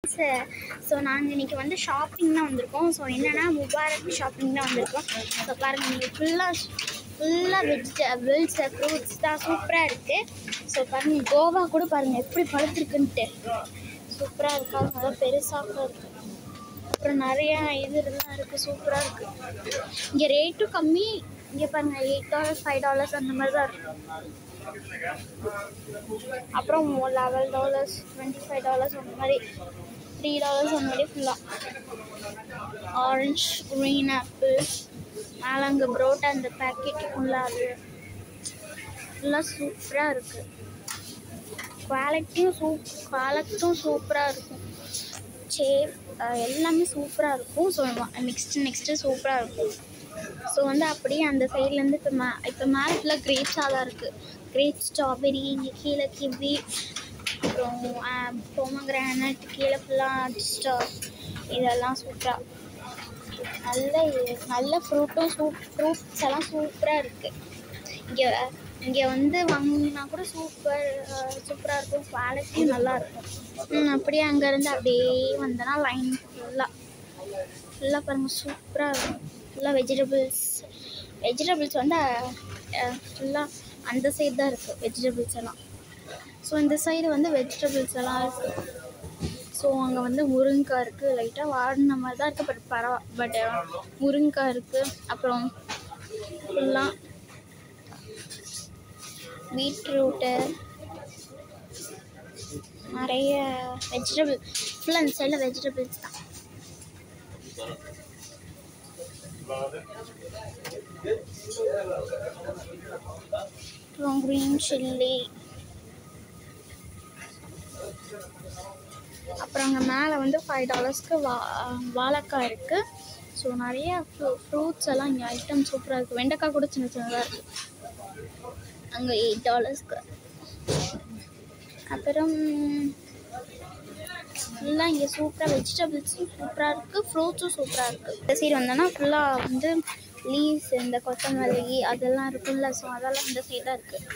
So நாங்கள் இன்றைக்கி வந்து ஷாப்பிங் தான் வந்திருக்கோம். ஸோ என்னென்னா முபாரக் ஷாப்பிங் தான் வந்திருக்கோம். ஸோ பாருங்கள், நீங்கள் ஃபுல்லாக வெஜிடபிள்ஸ் ஃப்ரூட்ஸ் தான் சூப்பராக இருக்குது. ஸோ பாருங்கள், கோவா கூட பாருங்கள் எப்படி பழுத்துருக்குன்ட்டு சூப்பராக இருக்கா, நல்லா பெருசாக இருக்குது. அப்புறம் நிறையா இதெல்லாம் இருக்குது, சூப்பராக இருக்குது. இங்கே ரேட்டும் கம்மி. இங்கே பாருங்கள், $8 $5 அந்த மாதிரி தான் இருக்கும். அப்புறம் $11 $25 அந்த மாதிரி $3 அந்த மாதிரி ஃபுல்லாக ஆரஞ்ச் க்ரீன் ஆப்பிள் மேலே அங்கே புரோட்டா அந்த பேக்கெட் ஃபுல்லாக அது ஃபுல்லாக சூப்பராக இருக்குது. குவாலிட்டியும் சூப்பராக இருக்கும். எல்லாமே சூப்பராக இருக்கும். ஸோ நெக்ஸ்ட்டு சூப்பராக இருக்கும். ஸோ வந்து அப்படியே அந்த சைட்லேருந்து இப்போ மேலே ஃபுல்லாக கிரேப்ஸாக தான் இருக்குது. கிரேப், ஸ்ட்ராபெரி, இங்கே கீழே கிவி, அப்புறம் பொமக்ரானட், கீழே ஃபுல்லாக இதெல்லாம் சூப்பராக நல்ல ஃப்ரூட்ஸ் எல்லாம் சூப்பராக இருக்குது. இங்கே வந்து வாங்கினா கூட சூப்பராக இருக்கும். குவாலிட்டியும் நல்லாயிருக்கும். அப்படியே அங்கேருந்து அப்படியே வந்தோன்னா லைன் ஃபுல்லாக பாருங்கள், சூப்பராக இருக்கும். ஃபுல்லாக வெஜிடபிள்ஸ் வந்து ஃபுல்லாக அந்த சைடு தான் இருக்குது வெஜிடபிள்ஸ் எல்லாம். ஸோ இந்த சைடு வந்து வெஜிடபிள்ஸ் எல்லாம் இருக்குது. ஸோ அங்கே வந்து முருங்கைக்காய் இருக்குது, லைட்டாக வாடின மாதிரி தான் இருக்குது. பட் முருங்கைக்காய் இருக்குது. அப்புறம் ஃபுல்லாக பீட்ரூட்டு, நிறைய வெஜிடபிள் ஃபுல்லாக அந்த சைடில் வெஜிடபிள்ஸ் தான். அப்புறம் க்ரீன் சில்லி, அப்புறம் அங்கே மேலே வந்து $5க்கு வாழைக்காய் இருக்குது. ஸோ நிறைய ஃப்ரூட்ஸ் எல்லாம் இங்கே ஐட்டம் சூப்பராக இருக்குது. வெண்டைக்காய் கூட சின்ன சின்னதாக இருக்குது. அங்கே $8க்கு. அப்புறம் ஃபுல்லாக இங்கே சூப்பராக வெஜிடபிள்ஸும் சூப்பராக இருக்குது, ஃப்ரூட்ஸும் சூப்பராக இருக்குது. இந்த சைடு வந்தோன்னா ஃபுல்லாக வந்து லீவ்ஸ், இந்த கொத்தமல்லி அதெல்லாம் இருக்குல்ல. ஸோ அதெல்லாம் இந்த சைடாக இருக்குது.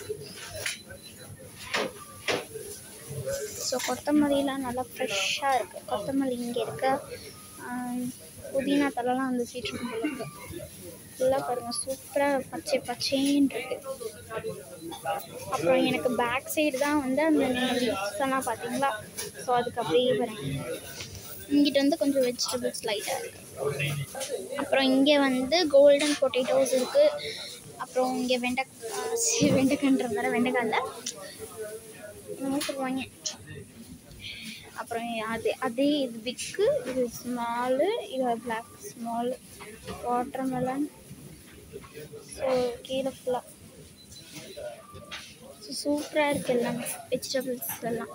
ஸோ கொத்தமல்லிலாம் நல்லா ஃப்ரெஷ்ஷாக இருக்குது. கொத்தமல்லி இங்கே இருக்க, புதினா தலலாம் அந்த சைடு இருக்கும் போல இருக்குது. ஃபுல்லாக பாருங்கள், சூப்பராக பச்சைன்னு இருக்குது. அப்புறம் எனக்கு பேக் சைடு தான் வந்து அந்த லீவ்ஸ்லாம் பார்த்தீங்களா. ஸோ அதுக்கு அப்படியே பாருங்கள், இங்கிட்ட வந்து கொஞ்சம் வெஜிடபிள்ஸ் லைட்டாக இருக்குது. அப்புறம் இங்கே வந்து கோல்டன் பொட்டேட்டோஸ் இருக்குது. அப்புறம் இங்கே வெண்டைக்காய் இல்லை சொல்லுவாங்க. அப்புறம் அதே இது பிக்கு, இது ஸ்மாலு, இது பிளாக் ஸ்மால், வாட்டர்மெலன். ஸோ கீழே ஃபுல்லாக சூப்பராக இருக்குது எல்லாமே வெஜிடபிள்ஸ் எல்லாம்.